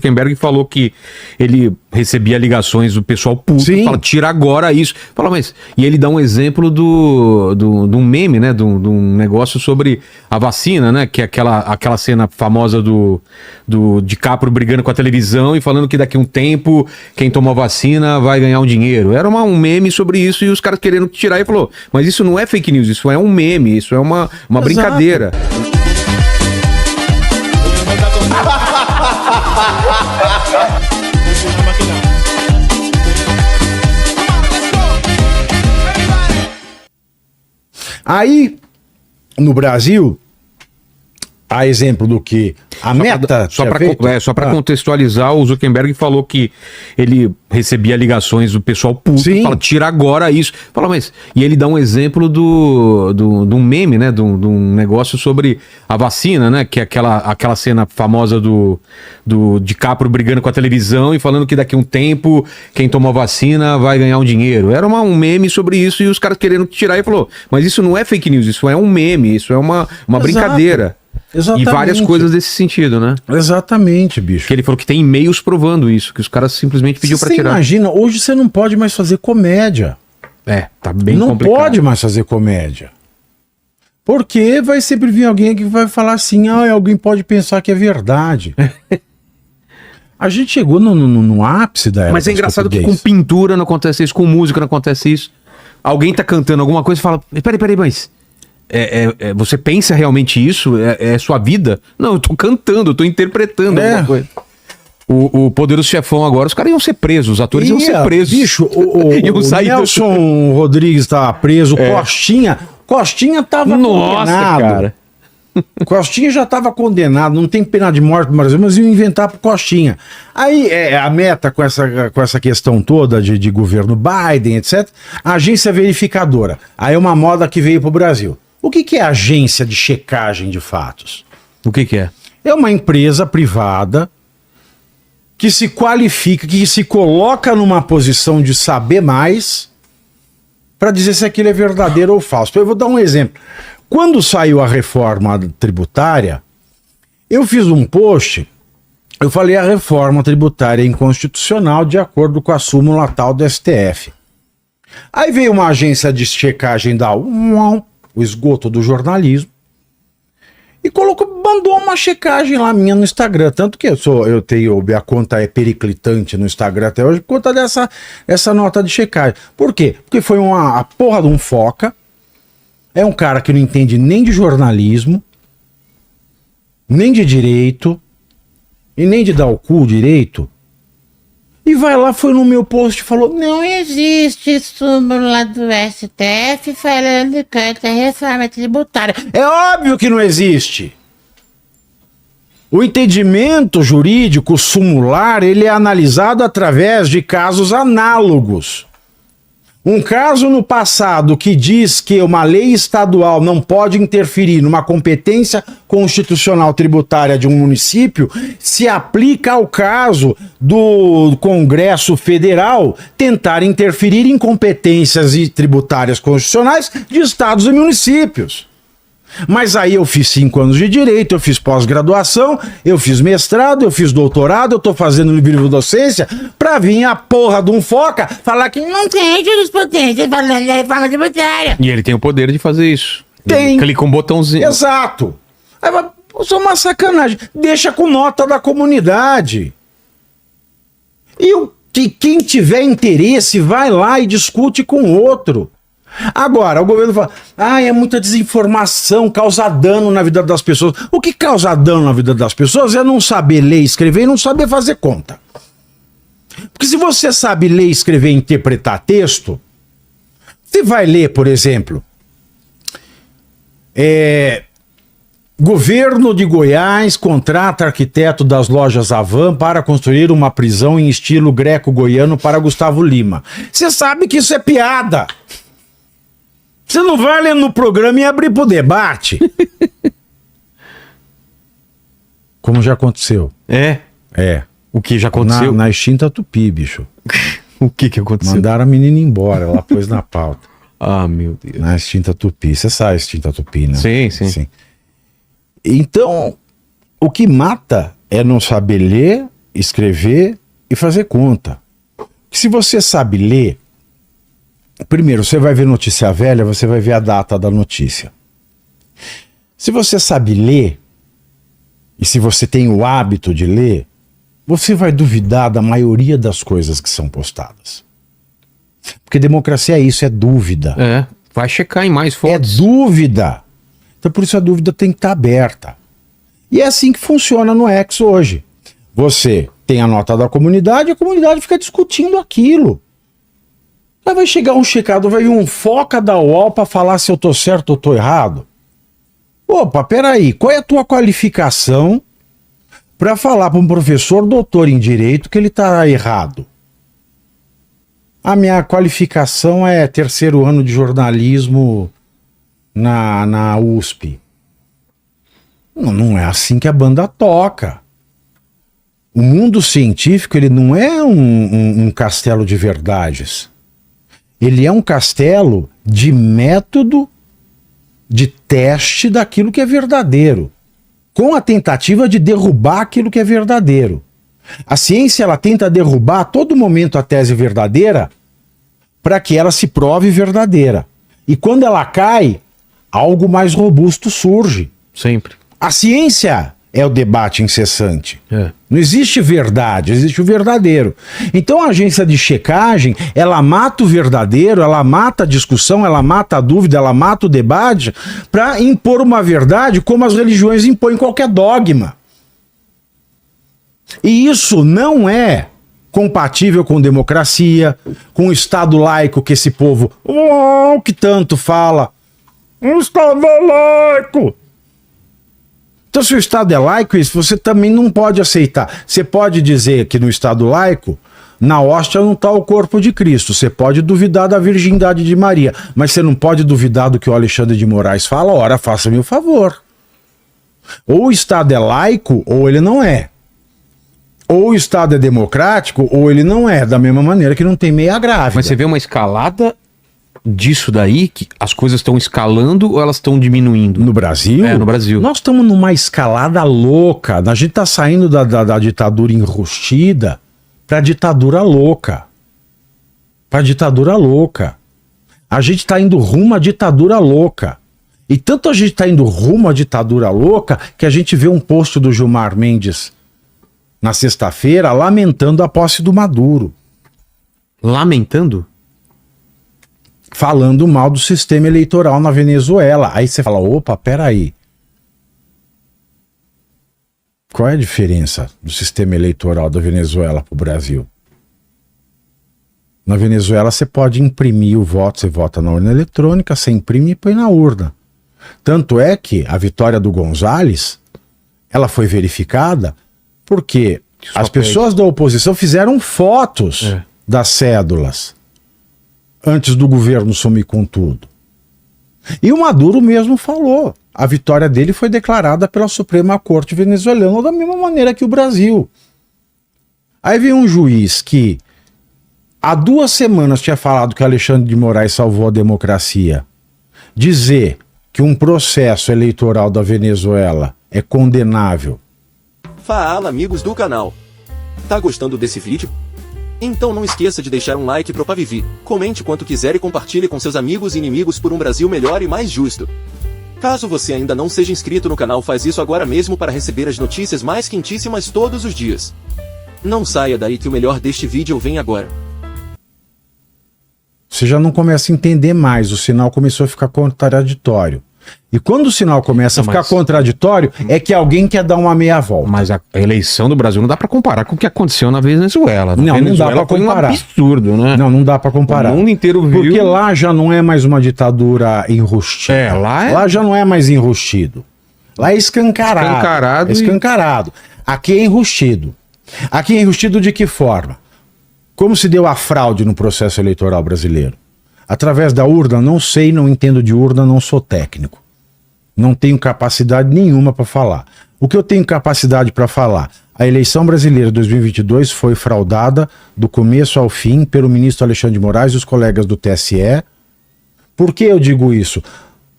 Zuckerberg falou que ele recebia ligações do pessoal puto, fala, tira agora isso. Fala, mas... E ele dá um exemplo de um meme, né? De um negócio sobre a vacina, né? Que é aquela cena famosa do DiCaprio brigando com a televisão e falando que daqui a um tempo quem tomou a vacina vai ganhar um dinheiro. Era um meme sobre isso e os caras querendo tirar e falou, mas isso não é fake news, isso é um meme, isso é uma brincadeira. Aí, no Brasil, a exemplo do que a Meta... Só para contextualizar, o Zuckerberg falou que ele recebia ligações do pessoal puto, fala, tira agora isso. Fala, mas... E ele dá um exemplo de um meme, né? De um negócio sobre a vacina, né? Que é aquela cena famosa do DiCaprio brigando com a televisão e falando que daqui a um tempo quem tomou a vacina vai ganhar um dinheiro. Era um meme sobre isso e os caras querendo tirar e falou, mas isso não é fake news, isso é um meme, isso é uma brincadeira. Exatamente. E várias coisas desse sentido, né? Exatamente, bicho. Que ele falou que tem e-mails provando isso, que os caras simplesmente pediu pra tirar. Você imagina, hoje você não pode mais fazer comédia. Tá bem complicado. Não pode mais fazer comédia. Porque vai sempre vir alguém que vai falar assim, alguém pode pensar que é verdade. A gente chegou no ápice da época. Mas é engraçado que com pintura não acontece isso, com música não acontece isso. Alguém tá cantando alguma coisa e fala, peraí, mas... você pensa realmente isso? É sua vida? Não, eu tô cantando, eu tô interpretando alguma coisa. O Poderoso Chefão agora, os caras iam ser presos, os atores iam ser presos. Bicho, o Nelson Rodrigues tava preso, Costinha tava condenado. Cara. Costinha já tava condenado, não tem pena de morte no Brasil, mas iam inventar pro Costinha. Aí a Meta com essa questão toda de governo Biden, etc. A agência verificadora. Aí é uma moda que veio pro Brasil. O que é agência de checagem de fatos? O que é? É uma empresa privada que se qualifica, que se coloca numa posição de saber mais para dizer se aquilo é verdadeiro ou falso. Eu vou dar um exemplo. Quando saiu a reforma tributária, eu fiz um post, eu falei a reforma tributária é inconstitucional de acordo com a súmula tal do STF. Aí veio uma agência de checagem da o esgoto do jornalismo, e mandou uma checagem lá minha no Instagram, tanto que a conta é periclitante no Instagram até hoje, por conta dessa nota de checagem. Por quê? Porque foi a porra de um foca, é um cara que não entende nem de jornalismo, nem de direito, e nem de dar o cu direito, e vai lá, foi no meu post e falou, não existe súmula do STF falando que a reforma tributária. É óbvio que não existe. O entendimento jurídico sumular, ele é analisado através de casos análogos. Um caso no passado que diz que uma lei estadual não pode interferir numa competência constitucional tributária de um município se aplica ao caso do Congresso Federal tentar interferir em competências tributárias constitucionais de estados e municípios. Mas aí eu fiz 5 anos de direito, eu fiz pós-graduação, eu fiz mestrado, eu fiz doutorado, eu tô fazendo livre docência pra vir a porra de um foca falar que não tem jurisprudência falando da reforma tributária. E ele tem o poder de fazer isso. Tem. Ele clica um botãozinho. Exato. Aí isso é uma sacanagem. Deixa com nota da comunidade. E quem tiver interesse vai lá e discute com o outro. Agora, o governo fala, é muita desinformação, causa dano na vida das pessoas. O que causa dano na vida das pessoas é não saber ler, escrever e não saber fazer conta. Porque se você sabe ler, escrever e interpretar texto, você vai ler, por exemplo, governo de Goiás contrata arquiteto das lojas Havan para construir uma prisão em estilo greco-goiano para Gustavo Lima. Você sabe que isso é piada. Você não vai ler no programa e abrir pro debate. Como já aconteceu. É? O que já aconteceu? Na extinta Tupi, bicho. O que aconteceu? Mandaram a menina embora, ela pôs na pauta. Meu Deus. Na extinta Tupi. Você sabe a extinta Tupi, né? Sim. Então, o que mata é não saber ler, escrever e fazer conta. Se você sabe ler, primeiro, você vai ver notícia velha, você vai ver a data da notícia. Se você sabe ler, e se você tem o hábito de ler, você vai duvidar da maioria das coisas que são postadas. Porque democracia é isso, é dúvida. É, vai checar em mais É fotos. dúvida. Então por isso a dúvida tem que estar aberta. E é assim que funciona no X hoje. Você tem a nota da comunidade e a comunidade fica discutindo aquilo. Aí vai chegar um checado, vai vir um foca da UOL para falar se eu tô certo ou tô errado. Opa, peraí, qual é a tua qualificação para falar para um professor doutor em direito que ele tá errado? A minha qualificação é 3º ano de jornalismo na USP. Não é assim que a banda toca. O mundo científico, ele não é um castelo de verdades. Ele é um castelo de método de teste daquilo que é verdadeiro, com a tentativa de derrubar aquilo que é verdadeiro. A ciência, ela tenta derrubar a todo momento a tese verdadeira para que ela se prove verdadeira. E quando ela cai, algo mais robusto surge. Sempre. A ciência é o debate incessante. É. Não existe verdade, existe o verdadeiro. Então a agência de checagem, ela mata o verdadeiro, ela mata a discussão, ela mata a dúvida, ela mata o debate para impor uma verdade como as religiões impõem qualquer dogma. E isso não é compatível com democracia, com o Estado laico que esse povo que tanto fala. Um Estado laico! Então, se o Estado é laico, isso você também não pode aceitar. Você pode dizer que no Estado laico, na hóstia não está o corpo de Cristo. Você pode duvidar da virgindade de Maria, mas você não pode duvidar do que o Alexandre de Moraes fala. Ora, faça-me o favor. Ou o Estado é laico, ou ele não é. Ou o Estado é democrático, ou ele não é. Da mesma maneira que não tem meia grávida. Mas você vê uma escalada disso daí, que as coisas estão escalando ou elas estão diminuindo? No Brasil? É, no Brasil. Nós estamos numa escalada louca. A gente está saindo da ditadura enrustida para a ditadura louca. Para a ditadura louca. A gente está indo rumo à ditadura louca. E tanto a gente está indo rumo à ditadura louca que a gente vê um post do Gilmar Mendes na sexta-feira lamentando a posse do Maduro. Lamentando? Falando mal do sistema eleitoral na Venezuela. Aí você fala, opa, peraí. Qual é a diferença do sistema eleitoral da Venezuela para o Brasil? Na Venezuela você pode imprimir o voto, você vota na urna eletrônica, você imprime e põe na urna. Tanto é que a vitória do González, ela foi verificada porque as pessoas da oposição fizeram fotos das cédulas antes do governo sumir com tudo. E o Maduro mesmo falou. A vitória dele foi declarada pela Suprema Corte venezuelana da mesma maneira que o Brasil. Aí vem um juiz que há 2 semanas tinha falado que Alexandre de Moraes salvou a democracia, dizer que um processo eleitoral da Venezuela é condenável. Fala, amigos do canal. Tá gostando desse vídeo? Então não esqueça de deixar um like pro Pavivi, comente quanto quiser e compartilhe com seus amigos e inimigos por um Brasil melhor e mais justo. Caso você ainda não seja inscrito no canal, faz isso agora mesmo para receber as notícias mais quentíssimas todos os dias. Não saia daí que o melhor deste vídeo vem agora. Você já não começa a entender mais, o sinal começou a ficar contraditório. E quando o sinal começa a ficar contraditório, é que alguém quer dar uma meia volta. Mas a eleição do Brasil não dá pra comparar com o que aconteceu na Venezuela. Não, Venezuela não dá pra foi comparar. Um absurdo, né? Não dá pra comparar. O mundo inteiro viu. Porque lá já não é mais uma ditadura enrustida. É, lá é... Lá já não é mais enrustido. Lá é escancarado. Escancarado É escancarado. Aqui é enrustido. Aqui é enrustido de que forma? Como se deu a fraude no processo eleitoral brasileiro? Através da urna? Não sei, não entendo de urna, não sou técnico. Não tenho capacidade nenhuma para falar. O que eu tenho capacidade para falar? A eleição brasileira de 2022 foi fraudada do começo ao fim pelo ministro Alexandre de Moraes e os colegas do TSE. Por que eu digo isso?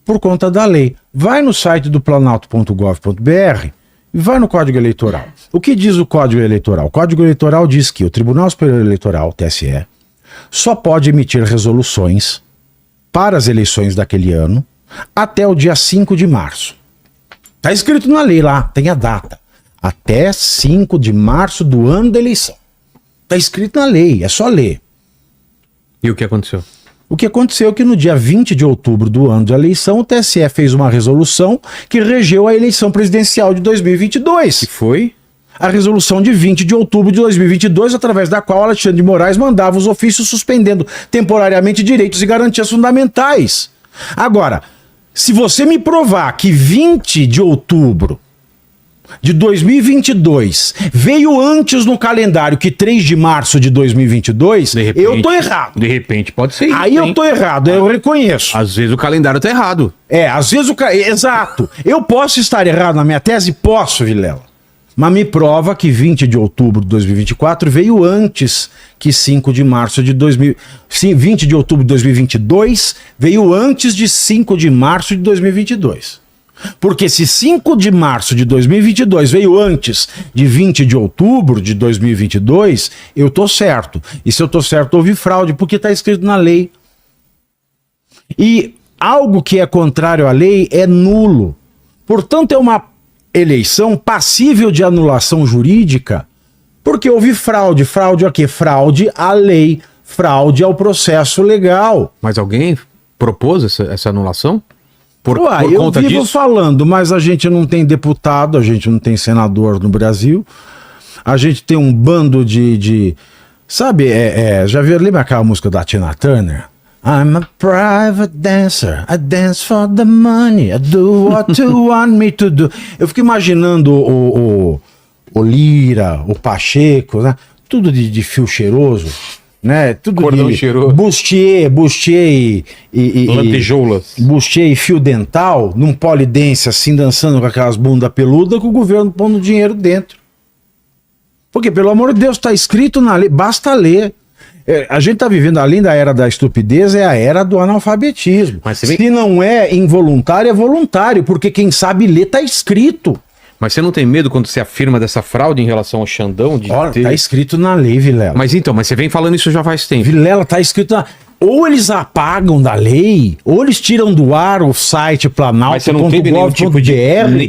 Por conta da lei. Vai no site do planalto.gov.br Vai no Código Eleitoral. O que diz o Código Eleitoral? O Código Eleitoral diz que o Tribunal Superior Eleitoral, TSE, só pode emitir resoluções para as eleições daquele ano até o dia 5 de março. Está escrito na lei lá, tem a data. Até 5 de março do ano da eleição. Está escrito na lei, é só ler. E o que aconteceu? O que aconteceu é que no dia 20 de outubro do ano da eleição, o TSE fez uma resolução que regeu a eleição presidencial de 2022. E foi? A resolução de 20 de outubro de 2022, através da qual Alexandre de Moraes mandava os ofícios suspendendo temporariamente direitos e garantias fundamentais. Agora, se você me provar que 20 de outubro de 2022 veio antes no calendário que 3 de março de 2022, De repente, eu tô errado. De repente pode ser isso. Aí eu hein? tô errado, eu reconheço. Às vezes o calendário tá errado. Às vezes Exato. Eu posso estar errado na minha tese? Posso, Vilela. Mas me prova que 20 de outubro de 2024 veio antes que 5 de março de 2020 de outubro de 2022 veio antes de 5 de março de 2022. Porque se 5 de março de 2022 veio antes de 20 de outubro de 2022, eu tô certo. E se eu tô certo, houve fraude, porque tá escrito na lei. E algo que é contrário à lei é nulo. Portanto, é uma eleição passível de anulação jurídica, porque houve fraude. Fraude a quê? Fraude à lei, fraude ao processo legal. Mas alguém propôs essa anulação? Por eu conta vivo disso? falando, mas a gente não tem deputado, a gente não tem senador no Brasil, a gente tem um bando sabe, já viu, lembra aquela música da Tina Turner? I'm a private dancer, I dance for the money, I do what you want me to do. Eu fico imaginando o Lira, o Pacheco, né? Tudo de fio cheiroso, né? Tudo Cordão de cheiroso. Bustier e Lantejoulas. Bustier e fio dental, num polidense assim, dançando com aquelas bundas peludas, com o governo pondo dinheiro dentro. Porque, pelo amor de Deus, está escrito na lei, basta ler. A gente está vivendo, além da era da estupidez, é a era do analfabetismo. Mas se não é involuntário, é voluntário, porque quem sabe ler está escrito. Mas você não tem medo quando você afirma dessa fraude em relação ao Xandão? Olha, tá escrito na lei, Vilela. Mas você vem falando isso já faz tempo. Vilela, tá escrito na... Ou eles apagam da lei, ou eles tiram do ar o site planalto.gov.br. Mas você não teve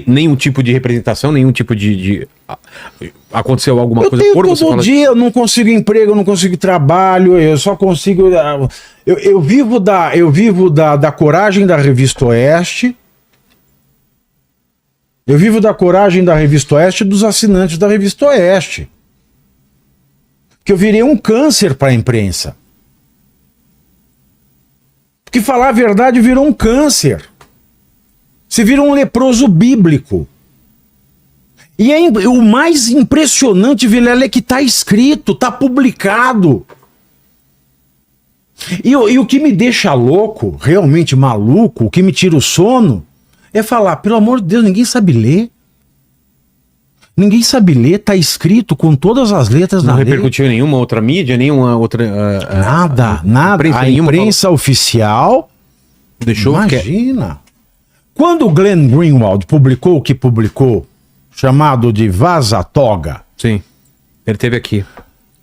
nenhum tipo de representação, nenhum tipo de... Aconteceu alguma coisa por você? Todo dia eu não consigo emprego, eu não consigo trabalho, eu só consigo... Eu vivo da coragem da Revista Oeste. Eu vivo da coragem da Revista Oeste e dos assinantes da Revista Oeste. Que eu virei um câncer para a imprensa. Porque falar a verdade virou um câncer. Você vira um leproso bíblico. E o mais impressionante, Vilela, é que está escrito, está publicado. E o que me deixa louco, realmente maluco, o que me tira o sono, é falar, pelo amor de Deus, ninguém sabe ler. Ninguém sabe ler, tá escrito com todas as letras na lei. Não repercutiu em nenhuma outra mídia, nenhuma outra... Nada. A imprensa oficial... Deixou? Imagina. Quando o Glenn Greenwald publicou o que publicou, chamado de Vaza-Toga... Sim, ele teve aqui.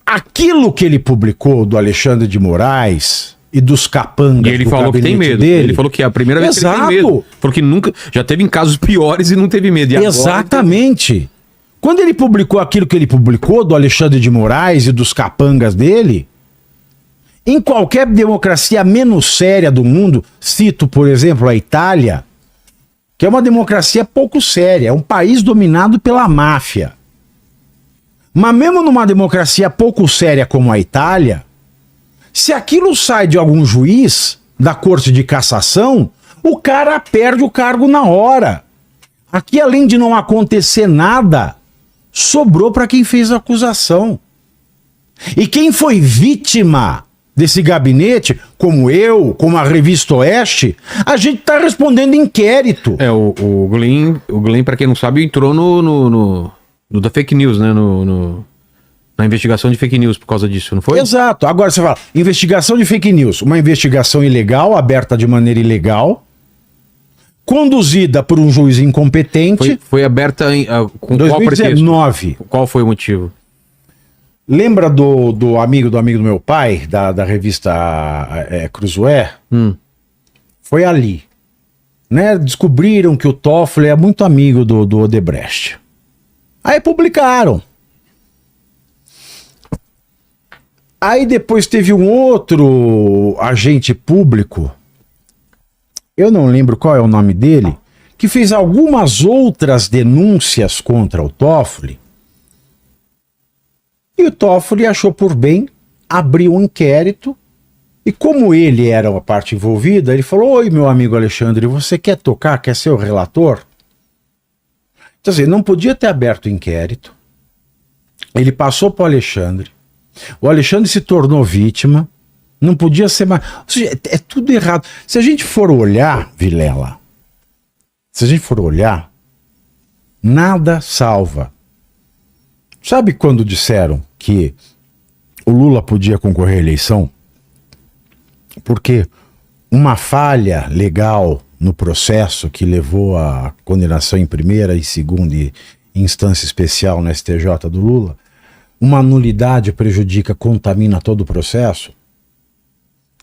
Aquilo que ele publicou do Alexandre de Moraes... e dos capangas. E ele falou que tem medo. Dele. Ele falou que é a primeira vez que ele tem medo. Porque nunca... Já teve em casos piores e não teve medo. E exatamente. Quando ele publicou aquilo que ele publicou do Alexandre de Moraes e dos capangas dele, em qualquer democracia menos séria do mundo, cito, por exemplo, a Itália, que é uma democracia pouco séria, é um país dominado pela máfia. Mas mesmo numa democracia pouco séria como a Itália, se aquilo sai de algum juiz da Corte de Cassação, o cara perde o cargo na hora. Aqui, além de não acontecer nada, sobrou para quem fez a acusação. E quem foi vítima desse gabinete, como eu, como a Revista Oeste, a gente está respondendo inquérito. O Glenn, para quem não sabe, entrou no da fake news, né? Na investigação de fake news por causa disso, não foi? Exato. Agora você fala, investigação de fake news, uma investigação ilegal, aberta de maneira ilegal, conduzida por um juiz incompetente. Foi aberta com 2019. Qual foi o motivo? Lembra do amigo do meu pai, da revista Cruzoé? Foi ali. Né? Descobriram que o Toffoli é muito amigo do Odebrecht. Aí publicaram. Aí depois teve um outro agente público, eu não lembro qual é o nome dele, que fez algumas outras denúncias contra o Toffoli. E o Toffoli achou por bem abrir um inquérito. E como ele era a parte envolvida, ele falou: oi, meu amigo Alexandre, você quer tocar? Quer ser o relator? Então assim, não podia ter aberto o inquérito. Ele passou para o Alexandre. O Alexandre se tornou vítima. Não podia ser mais... Ou seja, é tudo errado. Se a gente for olhar, Vilela, se a gente for olhar, nada salva. Sabe quando disseram que o Lula podia concorrer à eleição? Porque uma falha legal no processo que levou à condenação em primeira e segunda instância especial no STJ do Lula, uma nulidade prejudica, contamina todo o processo.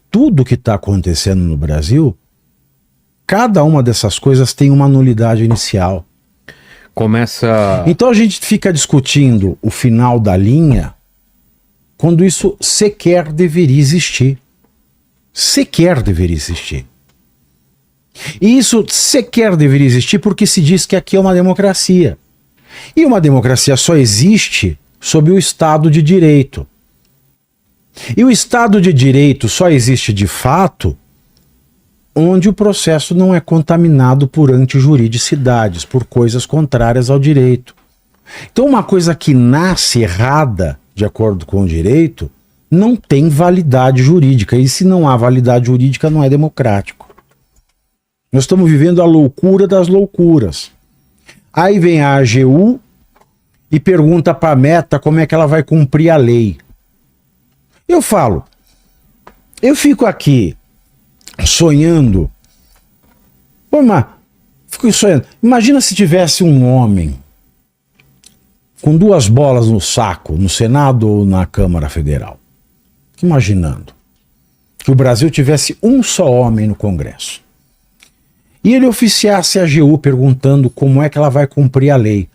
Tudo que está acontecendo no Brasil, cada uma dessas coisas tem uma nulidade inicial. Começa... Então a gente fica discutindo o final da linha quando isso sequer deveria existir. Sequer deveria existir. E isso sequer deveria existir porque se diz que aqui é uma democracia. E uma democracia só existe sob o Estado de Direito. E o Estado de Direito só existe de fato onde o processo não é contaminado por antijuridicidades, por coisas contrárias ao direito. Então uma coisa que nasce errada, de acordo com o direito, não tem validade jurídica. E se não há validade jurídica, não é democrático. Nós estamos vivendo a loucura das loucuras. Aí vem a AGU e pergunta para a Meta como é que ela vai cumprir a lei. Eu falo, eu fico aqui sonhando. Pô, mas fico sonhando. Imagina se tivesse um homem com 2 bolas no saco no Senado ou na Câmara Federal. Imaginando que o Brasil tivesse um só homem no Congresso. E ele oficiasse a AGU perguntando como é que ela vai cumprir a lei.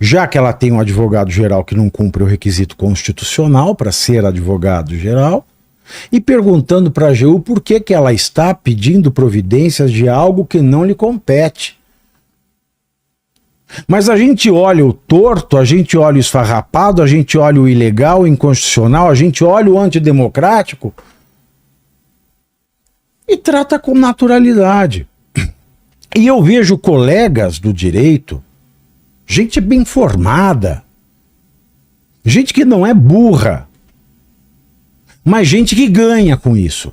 Já que ela tem um advogado-geral que não cumpre o requisito constitucional para ser advogado-geral, e perguntando para a AGU por que ela está pedindo providências de algo que não lhe compete. Mas a gente olha o torto, a gente olha o esfarrapado, a gente olha o ilegal, o inconstitucional, a gente olha o antidemocrático e trata com naturalidade. E eu vejo colegas do direito, gente bem formada, gente que não é burra, mas gente que ganha com isso,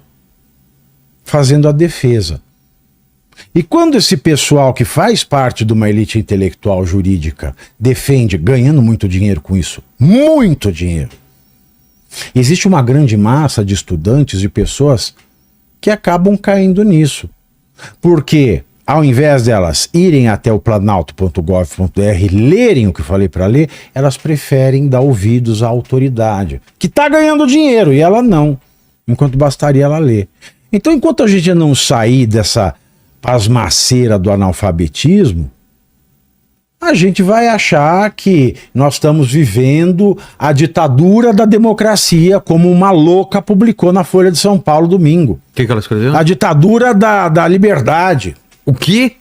fazendo a defesa. E quando esse pessoal que faz parte de uma elite intelectual jurídica defende, ganhando muito dinheiro com isso, muito dinheiro, existe uma grande massa de estudantes, de pessoas que acabam caindo nisso. Porque ao invés delas irem até o planalto.gov.br, lerem o que eu falei para ler, elas preferem dar ouvidos à autoridade, que está ganhando dinheiro e ela não, enquanto bastaria ela ler. Então, enquanto a gente não sair dessa pasmaceira do analfabetismo, a gente vai achar que nós estamos vivendo a ditadura da democracia, como uma louca publicou na Folha de São Paulo domingo. O que ela escreveu? A ditadura da liberdade. O quê?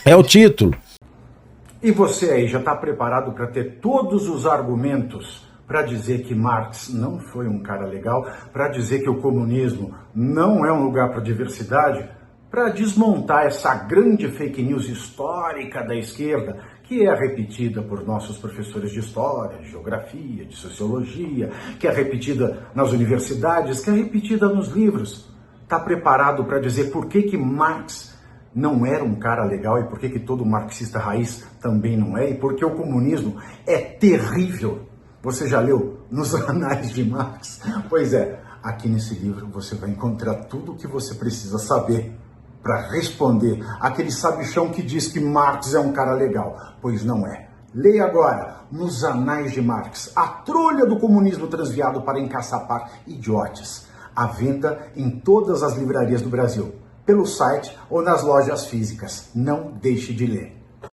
É o título. E você aí já está preparado para ter todos os argumentos para dizer que Marx não foi um cara legal, para dizer que o comunismo não é um lugar para diversidade, para desmontar essa grande fake news histórica da esquerda, que é repetida por nossos professores de história, de geografia, de sociologia, que é repetida nas universidades, que é repetida nos livros. Está preparado para dizer por que Marx não era um cara legal e por que todo marxista raiz também não é, e porque o comunismo é terrível. Você já leu nos anais de Marx? Pois é, aqui nesse livro você vai encontrar tudo o que você precisa saber para responder aquele sabichão que diz que Marx é um cara legal, pois não é. Leia agora, nos Anais de Marx, a trolha do comunismo transviado para encaçapar idiotas. À venda em todas as livrarias do Brasil, pelo site ou nas lojas físicas. Não deixe de ler.